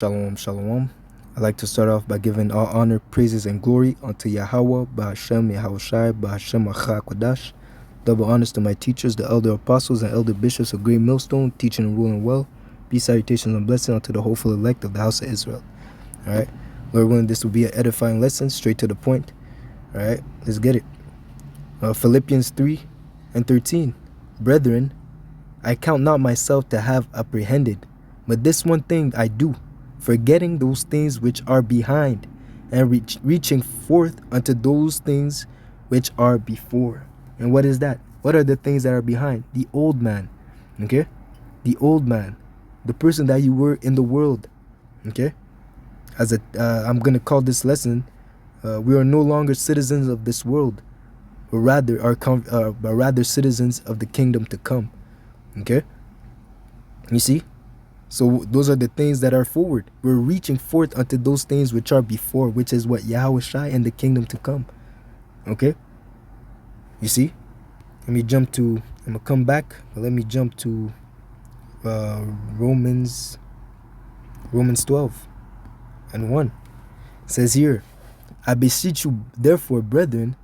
Shalom, shalom. I'd like to start off by giving all honor, praises, and glory unto Yahweh, Ba'Hashem, Yahushai, Ba'Hashem, Kodash. Double honors to my teachers, the elder apostles and elder bishops of Great Millstone, teaching and ruling well. Peace, salutations, and blessing unto the hopeful elect of the house of Israel. All right. Lord willing, this will be an edifying lesson, straight to the point. All right. Let's get it. Philippians 3:13. Brethren, I count not myself to have apprehended, but this one thing I do, forgetting those things which are behind, and reaching forth unto those things which are before. And what is that? What are the things that are behind? The old man. Okay? The old man. The person that you were in the world. Okay? I'm going to call this lesson, we are no longer citizens of this world, but rather citizens of the kingdom to come. Okay? You see? So those are the things that are forward. We're reaching forth unto those things which are before, which is what? Yahushai and the kingdom to come. Okay? You see? I'm going to come back, but let me jump to Romans 12:1. It says here, I beseech you therefore, brethren,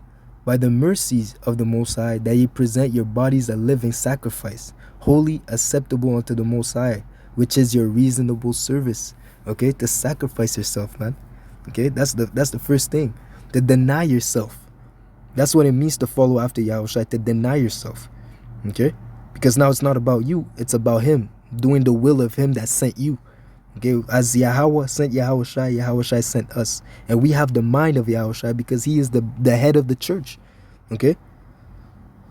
by the mercies of the Most High, that ye present your bodies a living sacrifice, holy, acceptable unto the Most High, which is your reasonable service. Okay, to sacrifice yourself, man. Okay, that's the first thing. To deny yourself. That's what it means to follow after Yahushua, to deny yourself. Okay, because now it's not about you, it's about Him, doing the will of Him that sent you. Okay, as Yahweh sent Yahushua, Yahushua sent us, and we have the mind of Yahushua because He is the head of the church. Okay,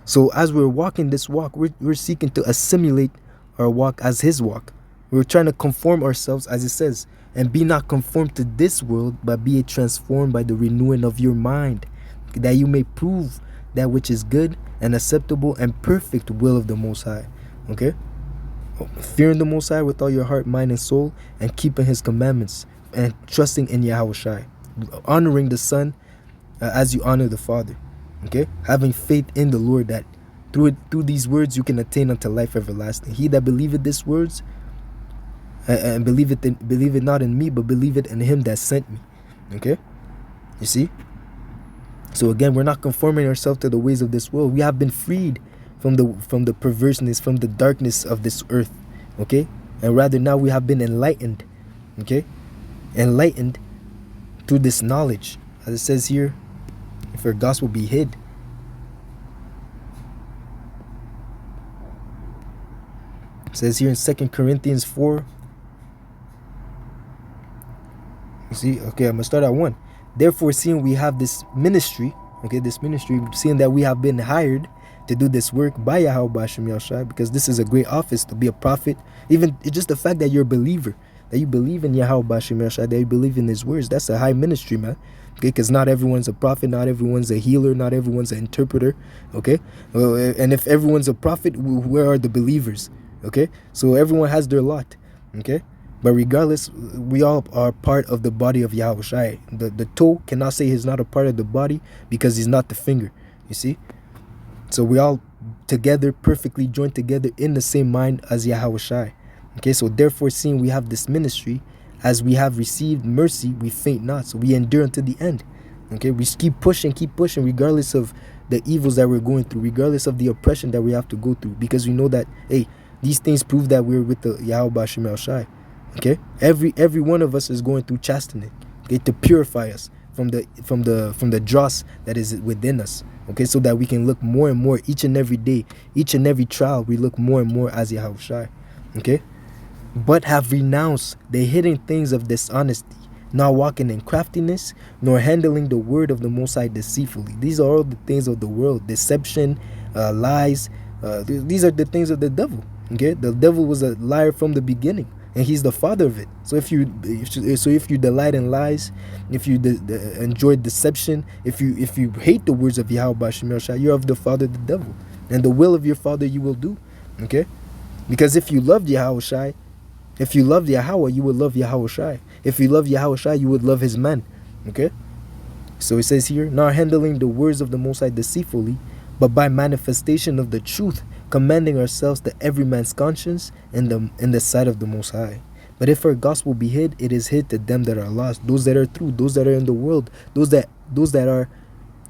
so as we're walking this walk, we're seeking to assimilate our walk as His walk. We're trying to conform ourselves, as it says, and be not conformed to this world, but be transformed by the renewing of your mind, that you may prove that which is good and acceptable and perfect will of the Most High. Okay? Fearing the Most High with all your heart, mind, and soul, and keeping His commandments, and trusting in Yahushai, honoring the Son as you honor the Father. Okay? Having faith in the Lord, that through these words you can attain unto life everlasting. He that believeth these words, and believe it not in me, but believe it in Him that sent me. Okay? You see? So again, we're not conforming ourselves to the ways of this world. We have been freed from the perverseness, from the darkness of this earth. Okay? And rather now we have been enlightened. Okay? Enlightened through this knowledge. As it says here, if our gospel be hid. It says here in 2 Corinthians 4. You see? Okay, I'm going to start at 1. Therefore, seeing we have this ministry, seeing that we have been hired to do this work by Yahweh Ba'Shem Yahushai, because this is a great office to be a prophet. Even it's just the fact that you're a believer, that you believe in Yahweh Ba'Shem Yahushai, that you believe in His words, that's a high ministry, man. Okay, because not everyone's a prophet, not everyone's a healer, not everyone's an interpreter. Okay, and if everyone's a prophet, where are the believers? Okay, so everyone has their lot. Okay. But regardless, we all are part of the body of Yahushai. The toe cannot say he's not a part of the body because he's not the finger. You see? So we all together, perfectly joined together in the same mind as Yahushai. Okay, so therefore, seeing we have this ministry, as we have received mercy, we faint not. So we endure unto the end. Okay, we keep pushing, regardless of the evils that we're going through, regardless of the oppression that we have to go through, because we know that, hey, these things prove that we're with the Yahweh Ba'Shem Yahushai. Okay, every one of us is going through chastening, okay, to purify us from the dross that is within us. Okay, so that we can look more and more each and every day, each and every trial, we look more and more as Yahushai. Okay, but have renounced the hidden things of dishonesty, not walking in craftiness, nor handling the word of the Most High deceitfully. These are all the things of the world: deception, lies. These are the things of the devil. Okay, the devil was a liar from the beginning, and he's the father of it. So if you delight in lies, if you enjoy deception, if you hate the words of Yahweh Ba'Shem Yahushai, you're of the father, the devil, and the will of your father you will do. Okay, because if you loved Yahushai, if you loved Yahweh, you would love Yahushai. If you love Yahushai, you would love His man. Okay, so it says here, not handling the words of the Most High deceitfully, but by manifestation of the truth, commanding ourselves to every man's conscience in the sight of the Most High. But if our gospel be hid, it is hid to them that are lost, those that are through, those that are in the world, those that are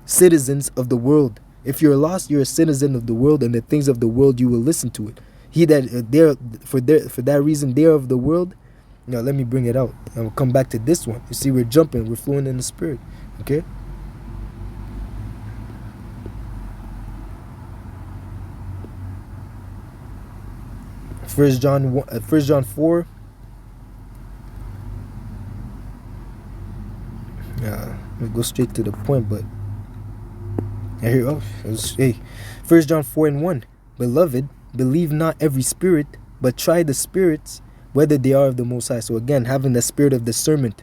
citizens of the world. If you're lost, you're a citizen of the world, and the things of the world you will listen to it. He that for that reason they are of the world. Now let me bring it out, and we'll come back to this one. You see, we're jumping, we're flowing in the spirit. Okay. First John 4. We'll go straight to the point, but here, hey, 1 John 4:1. Beloved, believe not every spirit, but try the spirits whether they are of the Most High. So again, having the spirit of discernment,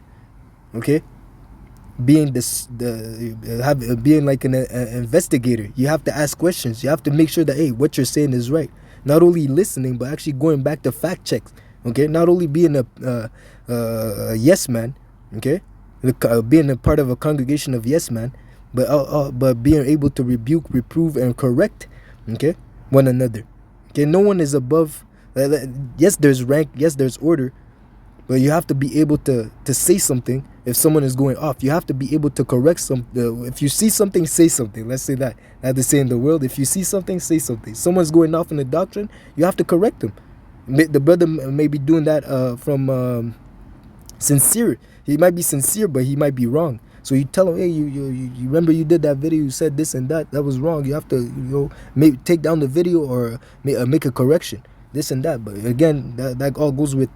okay, being being like an investigator. You have to ask questions. You have to make sure that, hey, what you're saying is right. Not only listening, but actually going back to fact checks. Okay, not only being a yes man, okay, being a part of a congregation of yes man, but being able to rebuke, reprove, and correct, okay, one another. Okay, no one is above. Yes, there's rank. Yes, there's order, but you have to be able to say something if someone is going off. You have to be able to correct if you see something, say something. Let's say that. I have to say in the world, if you see something, say something. Someone's going off in the doctrine, you have to correct them. The brother may be doing that from sincere. He might be sincere, but he might be wrong. So you tell him, hey, you remember you did that video, you said this and that was wrong. You have to maybe take down the video or make a correction, this and that. But again, that all goes with,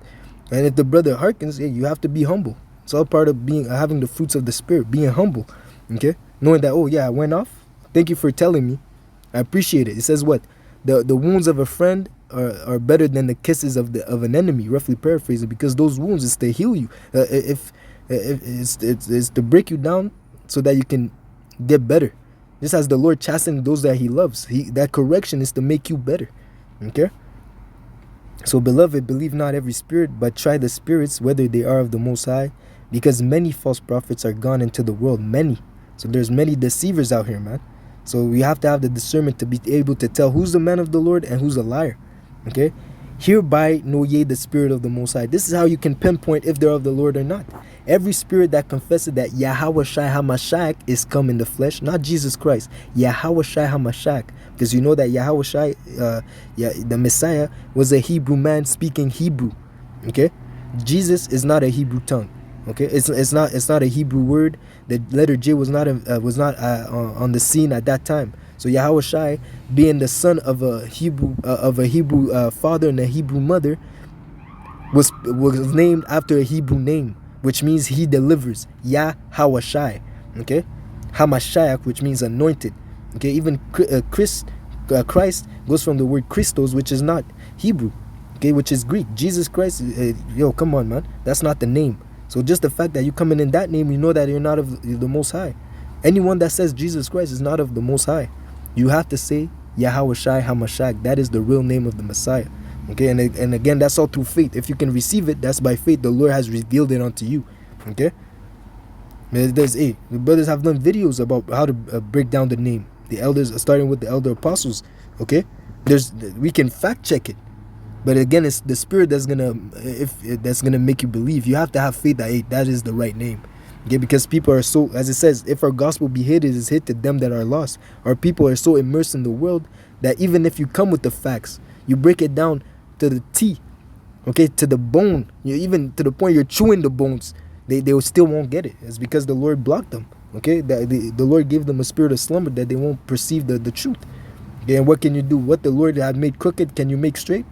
and if the brother hearkens, hey, you have to be humble. It's all part of having the fruits of the spirit, being humble, okay, knowing that, oh yeah, I went off. Thank you for telling me. I appreciate it. It says what? The wounds of a friend are better than the kisses of an enemy, roughly paraphrasing, because those wounds is to heal you. If it's to break you down so that you can get better. Just as the Lord chastens those that he loves, that correction is to make you better. Okay. So beloved, believe not every spirit, but try the spirits whether they are of the Most High, because many false prophets are gone into the world. Many. So there's many deceivers out here, man. So we have to have the discernment to be able to tell who's the man of the Lord and who's a liar. Okay. Hereby know ye the spirit of the Most High. This is how you can pinpoint if they're of the Lord or not. Every spirit that confesses that Yahweh Shai HaMashiach is come in the flesh, not Jesus Christ, Yahweh Shai HaMashiach, because you know that Yahweh Shai, the Messiah, was a Hebrew man speaking Hebrew. Okay, Jesus is not a Hebrew tongue. Okay, it's not a Hebrew word. The letter J was not on the scene at that time. So Yahweh Shai, being the son of a Hebrew father and a Hebrew mother, was named after a Hebrew name, which means he delivers. Yahweh Shai. Okay, Hamashiach, which means anointed. Okay, even Christ goes from the word Christos, which is not Hebrew. Okay, which is Greek. Jesus Christ. Come on, man. That's not the name. So just the fact that you come in that name, you know that you're not of the Most High. Anyone that says Jesus Christ is not of the Most High. You have to say Yahweh Shai HaMashiach. That is the real name of the Messiah. Okay, and again, that's all through faith. If you can receive it, that's by faith. The Lord has revealed it unto you. Okay. The brothers have done videos about how to break down the name. The elders, starting with the elder apostles. Okay, we can fact check it. But again, it's the spirit that's gonna make you believe. You have to have faith that, hey, that is the right name. Okay, because people are so, as it says, if our gospel be hid, it is hid to them that are lost. Our people are so immersed in the world that even if you come with the facts, you break it down to the T, okay, to the bone, even to the point you're chewing the bones, they still won't get it. It's because the Lord blocked them. Okay, the Lord gave them a spirit of slumber that they won't perceive the truth. Okay, and what can you do? What the Lord had made crooked, can you make straight?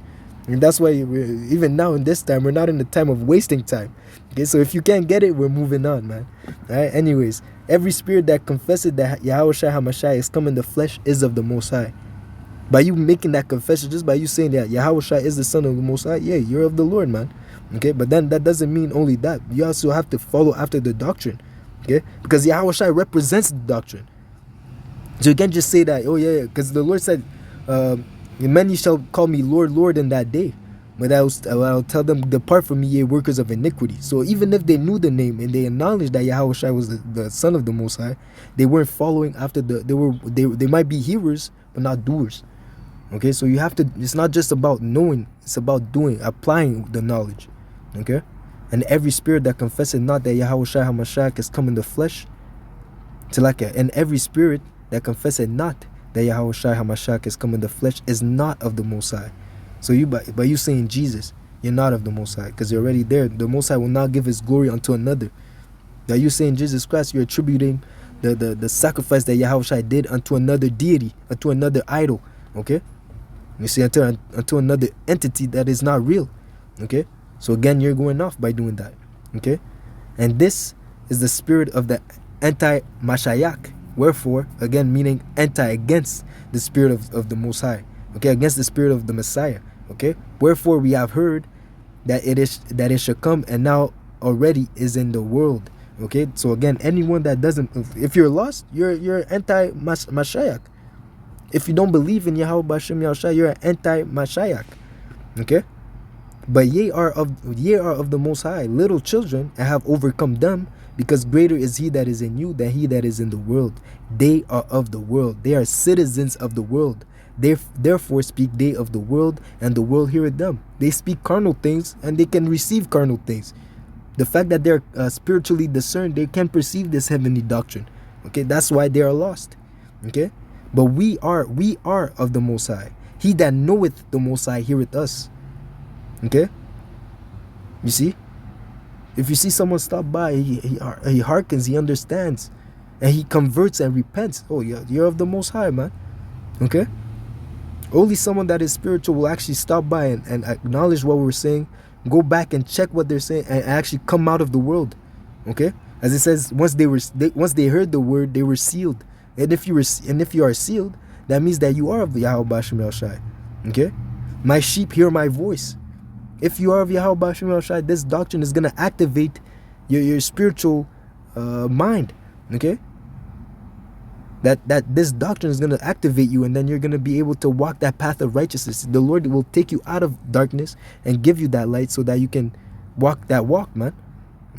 And that's why even now in this time, we're not in the time of wasting time. Okay, so if you can't get it, we're moving on, man. All right. Anyways, every spirit that confesses that Yahweh Shai HaMashiach is come in the flesh is of the Most High. By you making that confession, just by you saying that Yahweh Shai is the son of the Most High, yeah, you're of the Lord, man. Okay, but then that doesn't mean only that. You also have to follow after the doctrine. Okay, because Yahweh Shai represents the doctrine. So you can't just say that, oh yeah, because the Lord said, many shall call me Lord, Lord in that day. But I'll tell them, depart from me, ye workers of iniquity. So even if they knew the name and they acknowledged that Yahweh Shai was the son of the Most High, they weren't following after they might be hearers, but not doers. Okay, so you have to, it's not just about knowing, it's about doing, applying the knowledge. Okay? And every spirit that confesseth not that Yahushua HaMashiach is come in the flesh, and every spirit that confesseth not that Yahushua HaMashiach is come in the flesh is not of the Most High. So by you saying Jesus, you're not of the Most High, because you're already there. The Most High will not give his glory unto another. That you saying Jesus Christ, you're attributing the sacrifice that Yahushua did unto another deity, unto another idol. Okay? You see, unto another entity that is not real. Okay? So again, you're going off by doing that. Okay? And this is the spirit of the anti-Mashiach. Wherefore, again, meaning against the spirit of the Most High. Okay? Against the spirit of the Messiah. Okay? Wherefore we have heard that it should come and now already is in the world. Okay? So again, anyone that doesn't, if you're lost, you're anti-Mashiach. If you don't believe in Yahweh B'Shem Yahushua, you're an anti-Mashiach. Okay? But ye are of the Most High, little children, and have overcome them, because greater is he that is in you than he that is in the world. They are of the world. They are citizens of the world. Therefore speak they of the world, and the world heareth them. They speak carnal things, and they can receive carnal things. The fact that they're spiritually discerned, they can perceive this heavenly doctrine. Okay, that's why they are lost. Okay, but we are of the Most High. He that knoweth the Most High heareth us. Okay, you see, if you see someone stop by, he hearkens, he understands, and he converts and repents. Oh, you're of the Most High, man. Okay, only someone that is spiritual will actually stop by and acknowledge what we're saying, go back and check what they're saying, and actually come out of the world. Okay, as it says, once they heard the word, they were sealed. And if you are sealed, that means that you are of Yahweh B'Shem Yahushua. Okay, my sheep hear my voice. If you are of Yahweh B'Shem Yahushua, this doctrine is going to activate your spiritual mind. Okay, that this doctrine is going to activate you, and then you're going to be able to walk that path of righteousness. The Lord will take you out of darkness and give you that light so that you can walk that walk, man.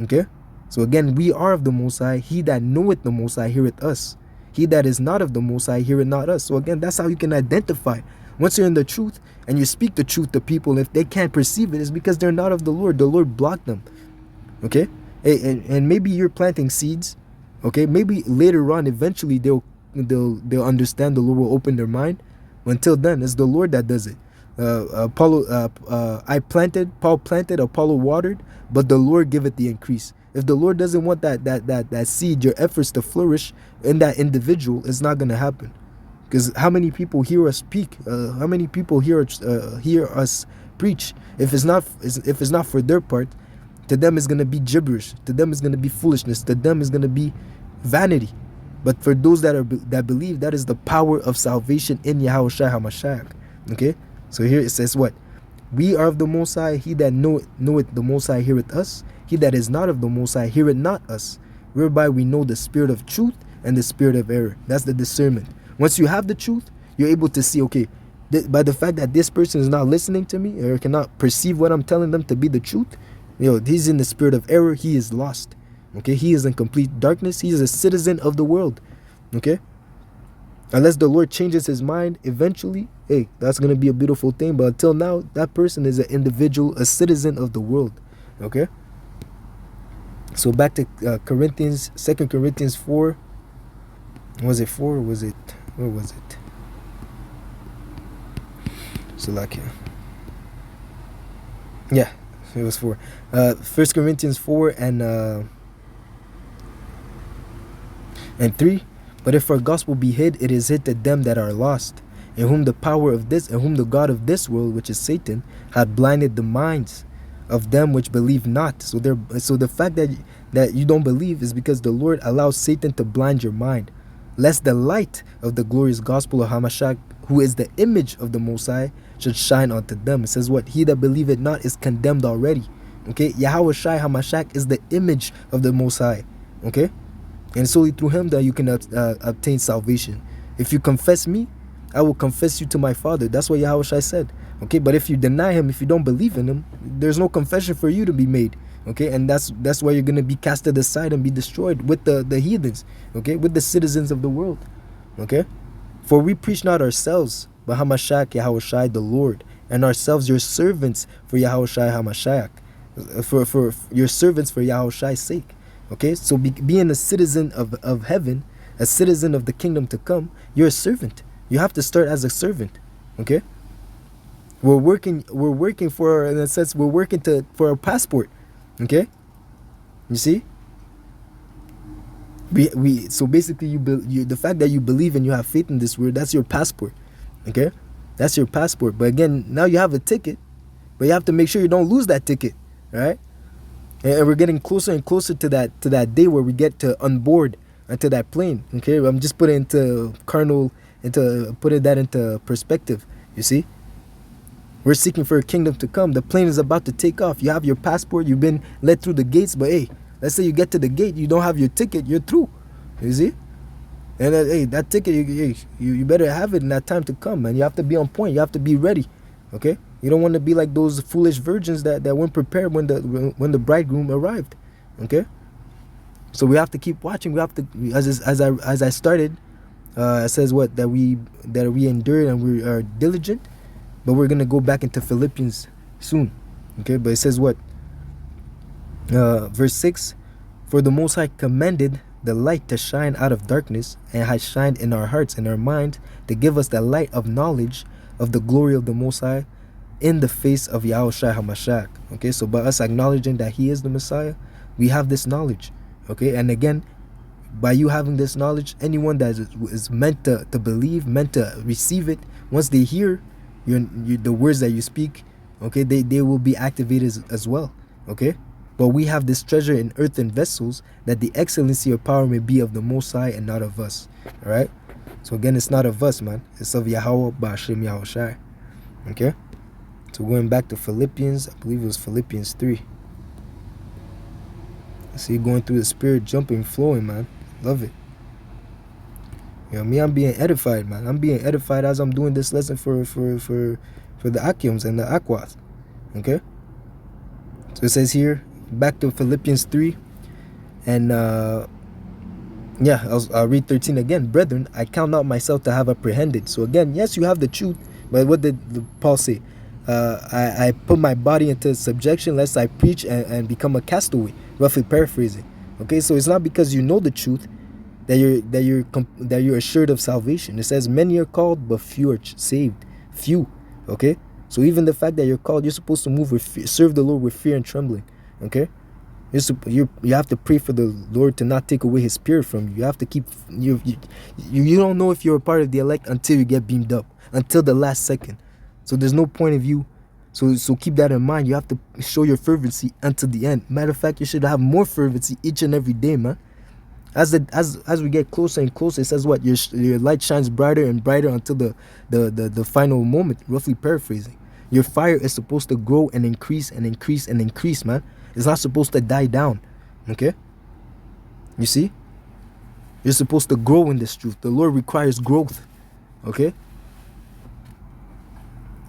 Okay, so again, we are of the Most High. He that knoweth the Most High heareth us. He that is not of the Most High heareth not us. So again, that's how you can identify. Once you're in the truth and you speak the truth to people, if they can't perceive it, it's because they're not of the Lord. The Lord blocked them. Okay, and maybe you're planting seeds. Okay, maybe later on, eventually they'll understand. The Lord will open their mind. Until then, it's the Lord that does it. Paul planted, Apollo watered, but the Lord giveth the increase. If the Lord doesn't want that seed, your efforts to flourish in that individual, it's not going to happen. Because how many people hear us speak? How many people hear us preach? If it's not for their part, to them it's going to be gibberish. To them it's going to be foolishness. To them it's going to be vanity. But for those that believe, that is the power of salvation in Yahushua HaMashiach. Okay? So here it says what? We are of the Most High. He that knoweth the Most High heareth us. He that is not of the Most High heareth not us. Whereby we know the spirit of truth and the spirit of error. That's the discernment. Once you have the truth, you're able to see, okay, by the fact that this person is not listening to me or cannot perceive what I'm telling them to be the truth, he's in the spirit of error. He is lost. Okay, he is in complete darkness. He is a citizen of the world. Okay, unless the Lord changes his mind eventually, hey, that's going to be a beautiful thing. But until now, that person is an individual, a citizen of the world. Okay, so back to Corinthians, 2 Corinthians 4. Was it 4 or was it, where was it? So like, yeah, it was 4. 1 Corinthians 4 and 3. But if our gospel be hid, it is hid to them that are lost, in whom the God of this world, which is Satan, hath blinded the minds of them which believe not. So the fact that you don't believe is because the Lord allows Satan to blind your mind, lest the light of the glorious gospel of Hamashiach, who is the image of the Most High, should shine unto them. It says what? He that believeth not is condemned already. Okay, Yahushua HaMashiach is the image of the Most High. Okay, and it's only through him that you can obtain salvation. If you confess me, I will confess you to my Father. That's what Yahushua said. Okay, but if you deny him, if you don't believe in him, there's no confession for you to be made. Okay, and that's why you're going to be casted aside and be destroyed with the heathens. Okay, with the citizens of the world. Okay, for we preach not ourselves, but Hamashiach Yahushua the Lord, and ourselves your servants for Yahushua HaMashiach. for your servants for Yahushai's sake. Okay, so being a citizen of heaven, a citizen of the kingdom to come, you're a servant. You have to start as a servant. Okay, we're working for, in a sense, we're working for a passport. Okay, you see, we so basically the fact that you believe and you have faith in this word, that's your passport. Okay, that's your passport. But again, now you have a ticket, but you have to make sure you don't lose that ticket. Right? And we're getting closer and closer to that day where we get to onboard onto that plane. Okay, I'm just putting into putting that into perspective. You see, we're seeking for a kingdom to come. The plane is about to take off. You have your passport. You've been led through the gates. But hey, let's say you get to the gate, you don't have your ticket. You're through. You see, and hey, that ticket, you better have it in that time to come, man. You have to be on point. You have to be ready. Okay. You don't want to be like those foolish virgins that weren't prepared when the bridegroom arrived. Okay, so we have to keep watching. We have to, as I started, it says what, that we endured and we are diligent, but we're gonna go back into Philippians soon. Okay, but it says what, verse 6, for the Most High commanded the light to shine out of darkness, and has shined in our hearts and our minds to give us the light of knowledge of the glory of the Most High in the face of Yahushua HaMashiach. Okay, so by us acknowledging that he is the Messiah, we have this knowledge. Okay, and again, by you having this knowledge, anyone that is meant to believe, meant to receive it, once they hear the words that you speak, okay, they will be activated as well. Okay, but we have this treasure in earthen vessels, that the excellency of power may be of the Most High and not of us. All right, so again, it's not of us, man. It's of Yahweh Ba'ashem Yahushai. Okay. So going back to Philippians, I believe it was Philippians 3. I see going through the spirit, jumping, flowing, man. Love it. You know, me, I'm being edified, man. I'm being edified as I'm doing this lesson for the Akiums and the Aquas. Okay? So it says here, back to Philippians 3. And, I'll read 13 again. Brethren, I count not myself to have apprehended. So again, yes, you have the truth. But what did Paul say? I put my body into subjection lest I preach and become a castaway, roughly paraphrasing. Okay, so it's not because you know the truth that you're assured of salvation. It says many are called but few are saved. Few. Okay, so even the fact that you're called, you're supposed to move with serve the Lord with fear and trembling. Okay, you have to pray for the Lord to not take away his spirit from you. You have to keep you don't know if you're a part of the elect until you get beamed up, until the last second. So there's no point of view. So keep that in mind. You have to show your fervency until the end. Matter of fact, you should have more fervency each and every day, man. As we get closer and closer, it says what, your light shines brighter and brighter until the final moment. Roughly paraphrasing, your fire is supposed to grow and increase and increase and increase, man. It's not supposed to die down. Okay. You see, you're supposed to grow in this truth. The Lord requires growth. Okay.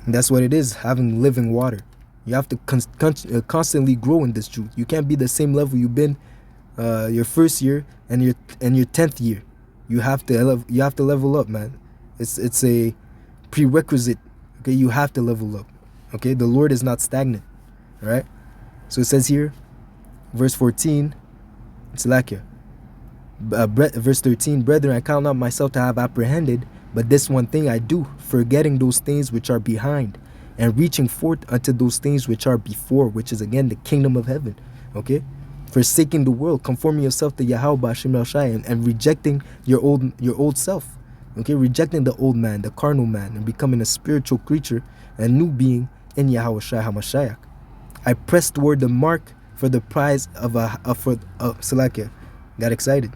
And that's what it is, having living water. You have to constantly grow in this truth. You can't be the same level you've been your first year and your 10th year. You have to level up, man. It's a prerequisite. Okay, you have to level up. Okay, the Lord is not stagnant. All right. So it says here, verse 14, it's like verse 13, brethren, I count not myself to have apprehended, but this one thing I do, forgetting those things which are behind, and reaching forth unto those things which are before, which is again the kingdom of heaven. Okay, forsaking the world, conforming yourself to Yahweh Ba'ashem Yahushai, and rejecting your old self. Okay, rejecting the old man, the carnal man, and becoming a spiritual creature, a new being in Yahweh Shai HaMashiach. I press toward the mark for the prize of Salakia. Got excited.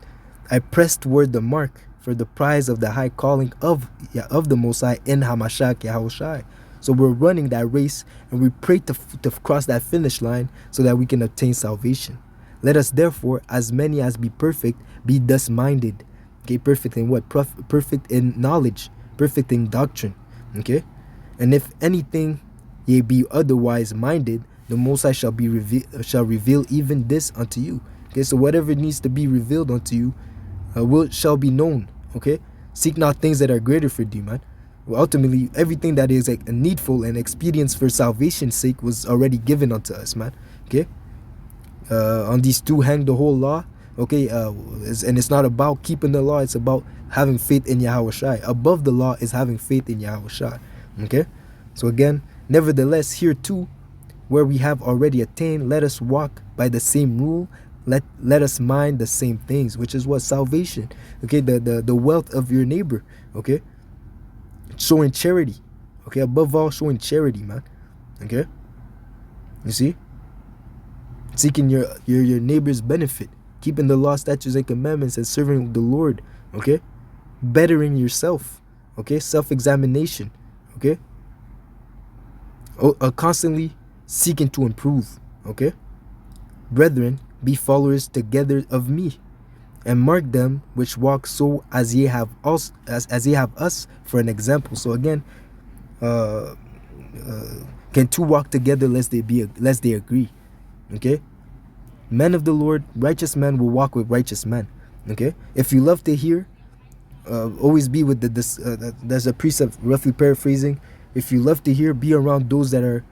I press toward the mark for the prize of the high calling of the Most High in Hamashiach Yahushai. So we're running that race, and we pray to cross that finish line so that we can obtain salvation. Let us therefore, as many as be perfect, be thus minded. Okay, perfect in what? Perfect in knowledge, perfect in doctrine. Okay, and if anything ye be otherwise minded, the Most High shall reveal even this unto you. Okay, so whatever needs to be revealed unto you shall be known. Okay, seek not things that are greater for thee, man. Ultimately, everything that is like needful and expedience for salvation's sake was already given unto us, man. Okay. On these two hang the whole law. Okay. And it's not about keeping the law, it's about having faith in Yahweh Shai. Above the law is having faith in Yahweh Shai. Okay. So again, nevertheless, here too, where we have already attained, let us walk by the same rule. Let us mind the same things, which is what? Salvation. Okay. The wealth of your neighbor. Okay. Showing charity. Okay. Above all, showing charity, man. Okay. You see? Seeking your neighbor's benefit, keeping the law, statutes, and commandments, and serving the Lord. Okay. Bettering yourself. Okay. Self-examination. Okay. Constantly seeking to improve. Okay. Brethren, be followers together of me, and mark them which walk so as ye have us for an example. So again, can two walk together lest they agree? Okay. Men of the Lord, righteous men will walk with righteous men. Okay. If you love to hear, always be with there's a precept, roughly paraphrasing. If you love to hear, be around those that are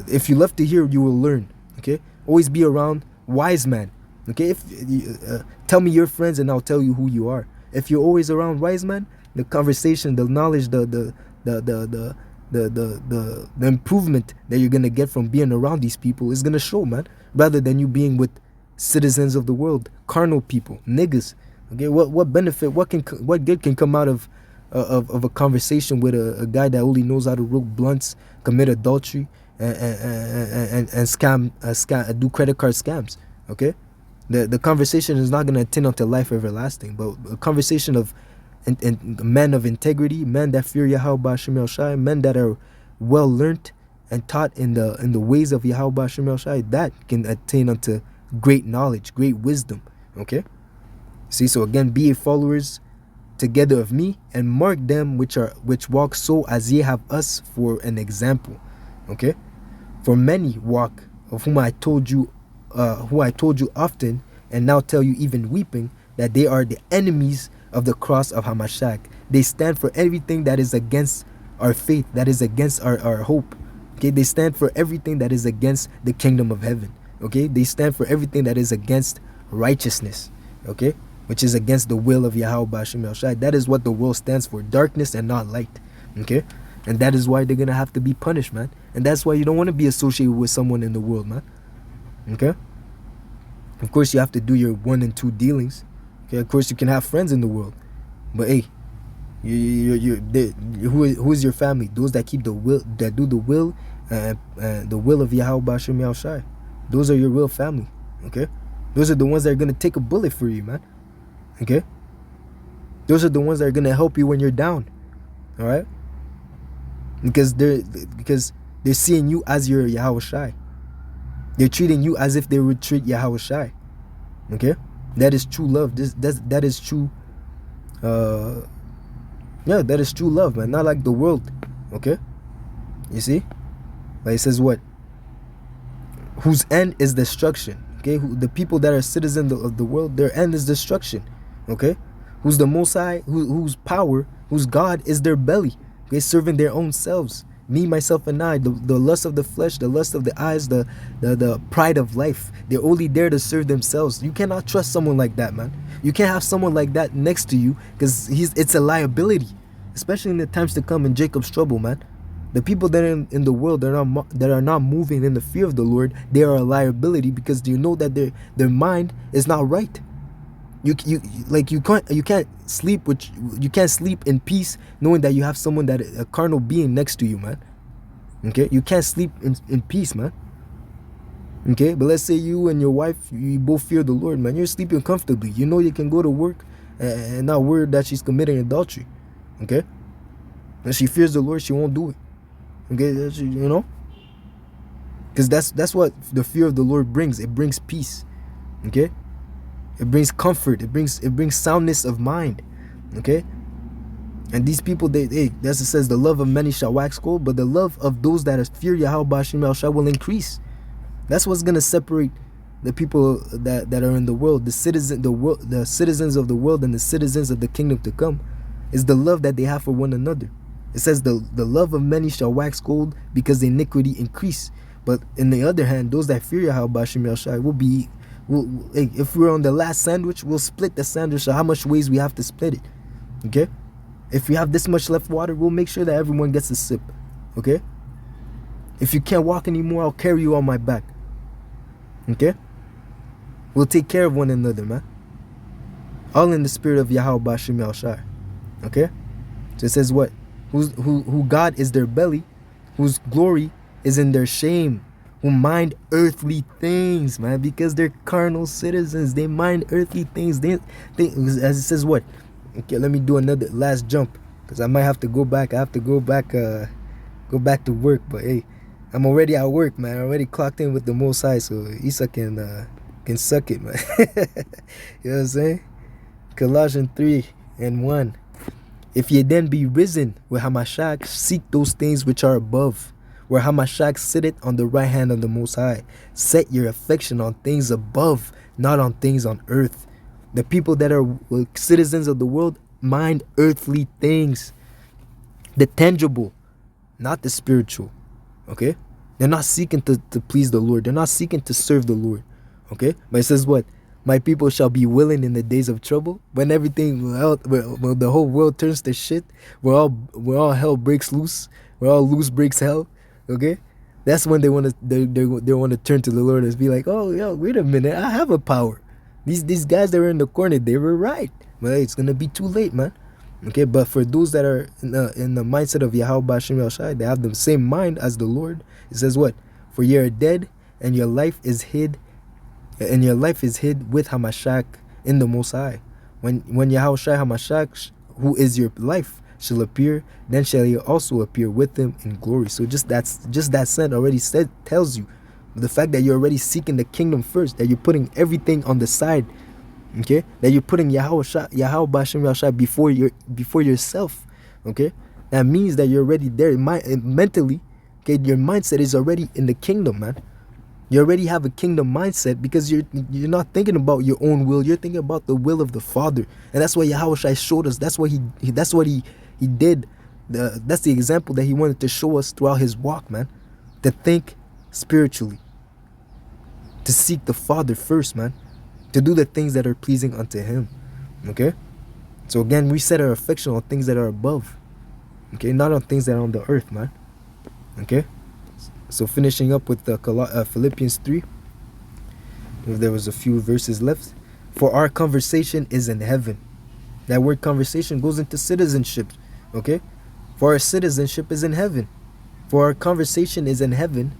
if you love to hear, you will learn. Okay. Always be around wise men. Okay. If tell me your friends and I'll tell you who you are. If you're always around wise men, the conversation, the knowledge, the improvement that you're gonna get from being around these people is gonna show, man. Rather than you being with citizens of the world, carnal people, niggas. Okay, what benefit, what good can come out of a conversation with a guy that only knows how to roll blunts, commit adultery, and scam, do credit card scams? Okay, the conversation is not gonna attend unto life everlasting, but a conversation of and men of integrity, men that fear Yahweh B'Shem El Shai, men that are well learned and taught in the ways of Yahweh B'Shem El Shai, that can attain unto great knowledge, great wisdom. Okay. See, so again, be ye followers together of me, and mark them which walk so as ye have us for an example. Okay. For many walk, of whom I told you often, and now tell you even weeping, that they are the enemies of the cross of Hamashiach. They stand for everything that is against our faith, that is against our hope. Okay, they stand for everything that is against the kingdom of heaven. Okay, they stand for everything that is against righteousness. Okay, which is against the will of Yahweh B'Shem El Shai. That is what the world stands for, darkness and not light. Okay, and that is why they're gonna have to be punished, man. And that's why you don't want to be associated with someone in the world, man. Okay, of course you have to do your 1 and 2 dealings. Okay, of course you can have friends in the world, but hey, who is your family? Those that keep the will, that do the will of Yahweh B'Shem El Shai. Those are your real family. Okay, those are the ones that are gonna take a bullet for you, man. Okay, those are the ones that are gonna help you when you're down. All right, because they're seeing you as your Yahweh Shai. They're treating you as if they would treat Yahweh Shai. Okay. That is true love. That is true. That is true love, man. Not like the world. Okay, you see, like it says what? Whose end is destruction. Okay, the people that are citizens of the world, their end is destruction. Okay, who's the Most High? Whose power, whose God is their belly. Okay, serving their own selves. Me, myself, and I, the lust of the flesh, the lust of the eyes, the pride of life. They're only there to serve themselves. You cannot trust someone like that, man. You can't have someone like that next to you, because it's a liability, especially in the times to come in Jacob's trouble, man. The people that are in the world that are not moving in the fear of the Lord, they are a liability, because you know that their mind is not right. You can't sleep in peace knowing that you have someone, that a carnal being next to you, man. Okay, you can't sleep in peace, man. Okay, but let's say you and your wife, you both fear the Lord, man. You're sleeping comfortably. You know you can go to work and not worry that she's committing adultery. Okay, and she fears the Lord, she won't do it. Okay, you know, because that's what the fear of the Lord brings. It brings peace. Okay. It brings comfort. It brings soundness of mind. Okay. And these people, as it says, the love of many shall wax cold, but the love of those that fear Yahweh B'Shem El Shai will increase. That's what's gonna separate the people that are in the world, the citizens of the world and the citizens of the kingdom to come, is the love that they have for one another. It says the love of many shall wax cold because the iniquity increase. But in the other hand, those that fear Yahweh Bashim Yahushai hey, if we're on the last sandwich, we'll split the sandwich. So how much ways we have to split it? Okay? If we have this much left water, we'll make sure that everyone gets a sip. Okay? If you can't walk anymore, I'll carry you on my back. Okay? We'll take care of one another, man. All in the spirit of Yahweh Bashim Yahushai. Okay? So it says what? Who God is their belly, whose glory is in their shame, who mind earthly things, man, because they're carnal citizens. They mind earthly things. They as it says what? Okay, let me do another last jump, because I might have to go back. I have to go back to work. But hey, I'm already at work, man. I already clocked in with the Most High, so Isa can suck it, man. You know what I'm saying? Colossians 3:1. If ye then be risen with Hamashiach, seek those things which are above, where Hamashiach sitteth on the right hand of the Most High. Set your affection on things above, not on things on earth. The people that are citizens of the world mind earthly things, the tangible, not the spiritual. Okay? They're not seeking to please the Lord. They're not seeking to serve the Lord. Okay? But it says what? My people shall be willing in the days of trouble, when everything, when the whole world turns to shit, where all hell breaks loose, where all loose breaks hell. Okay, that's when they want to turn to the Lord and be like, oh, yo, wait a minute, I have a power. These guys that were in the corner, they were right, but it's gonna be too late, man. Okay, but for those that are in the mindset of Yahweh Bashim Yahushai, they have the same mind as the Lord. It says what? For ye are dead, and your life is hid. And your life is hid with Hamashiach in the Most High. When Yahushai Hamashiach, who is your life, shall appear, then shall you also appear with him in glory. So just that sent already tells you the fact that you're already seeking the kingdom first, that you're putting everything on the side. Okay, that you're putting Yahweh Bashim Yahushai before yourself. Okay, that means that you're already there mentally. Okay, your mindset is already in the kingdom, man. You already have a kingdom mindset, because you're not thinking about your own will. You're thinking about the will of the Father, and that's what Yahweh showed us. That's what he did. That's the example that he wanted to show us throughout his walk, man. To think spiritually, to seek the Father first, man. To do the things that are pleasing unto him. Okay. So again, we set our affection on things that are above. Okay, not on things that are on the earth, man. Okay. So finishing up with the Philippians 3, if there was a few verses left. For our conversation is in heaven. That word conversation goes into citizenship. Okay? For our citizenship is in heaven. For our conversation is in heaven,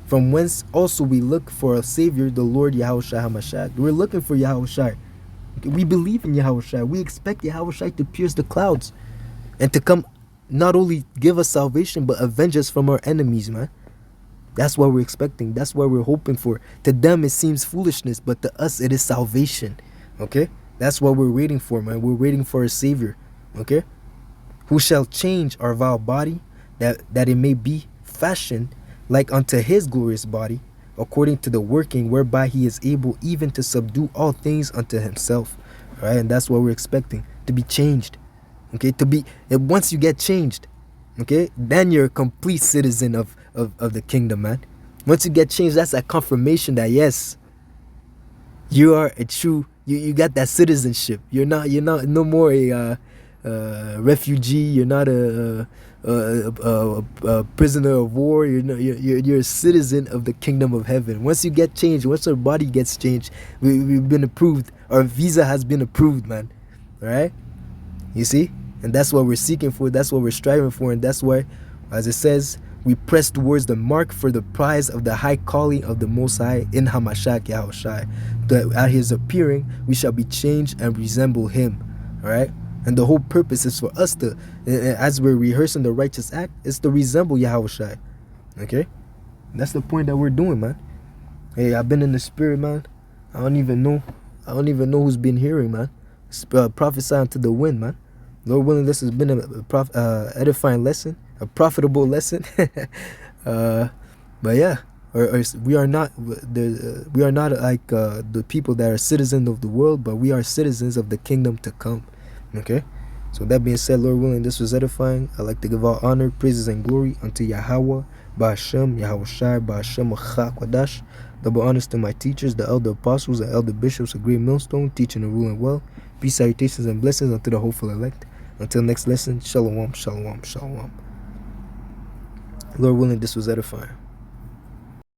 from whence also we look for a Savior, the Lord Yahushua HaMashiach. We're looking for Yahushua. We believe in Yahushua. We expect Yahushua to pierce the clouds and to come not only give us salvation, but avenge us from our enemies, man. That's what we're expecting. That's what we're hoping for. To them, it seems foolishness, but to us, it is salvation. Okay? That's what we're waiting for, man. We're waiting for a Savior. Okay? Who shall change our vile body, that it may be fashioned like unto his glorious body, according to the working whereby he is able even to subdue all things unto himself. All right? And that's what we're expecting. To be changed. Okay? Once you get changed, okay, then you're a complete citizen of the kingdom, man. Once you get changed, that's a confirmation that yes, you are a true, you got that citizenship. You're not no more a refugee. You're not a prisoner of war. You're a citizen of the kingdom of heaven. Once you get changed, once our body gets changed, we've been approved. Our visa has been approved, man. All right, you see. And that's what we're seeking for. That's what we're striving for. And that's why, as it says, we press towards the mark for the prize of the high calling of the Most High in Hamashiach Yahushai. That at his appearing, we shall be changed and resemble him. All right? And the whole purpose is for us to, as we're rehearsing the righteous act, is to resemble Yahushai. Okay? That's the point that we're doing, man. Hey, I've been in the spirit, man. I don't even know who's been hearing, man. Prophesy unto the wind, man. Lord willing, this has been a edifying lesson, a profitable lesson. But yeah, we are not like the people that are citizens of the world, but we are citizens of the kingdom to come. Okay, So that being said, Lord willing, this was edifying. I'd like to give all honor, praises, and glory unto Yahweh, Ba'ashem, Yahweh Shai, Ba'ashem, Kwadash. Double honors to my teachers, the elder apostles, and elder bishops of Great Millstone, teaching and ruling well. Peace, salutations, and blessings unto the hopeful elect. Until next lesson, shalom, shalom, shalom. Lord willing, this was edifying.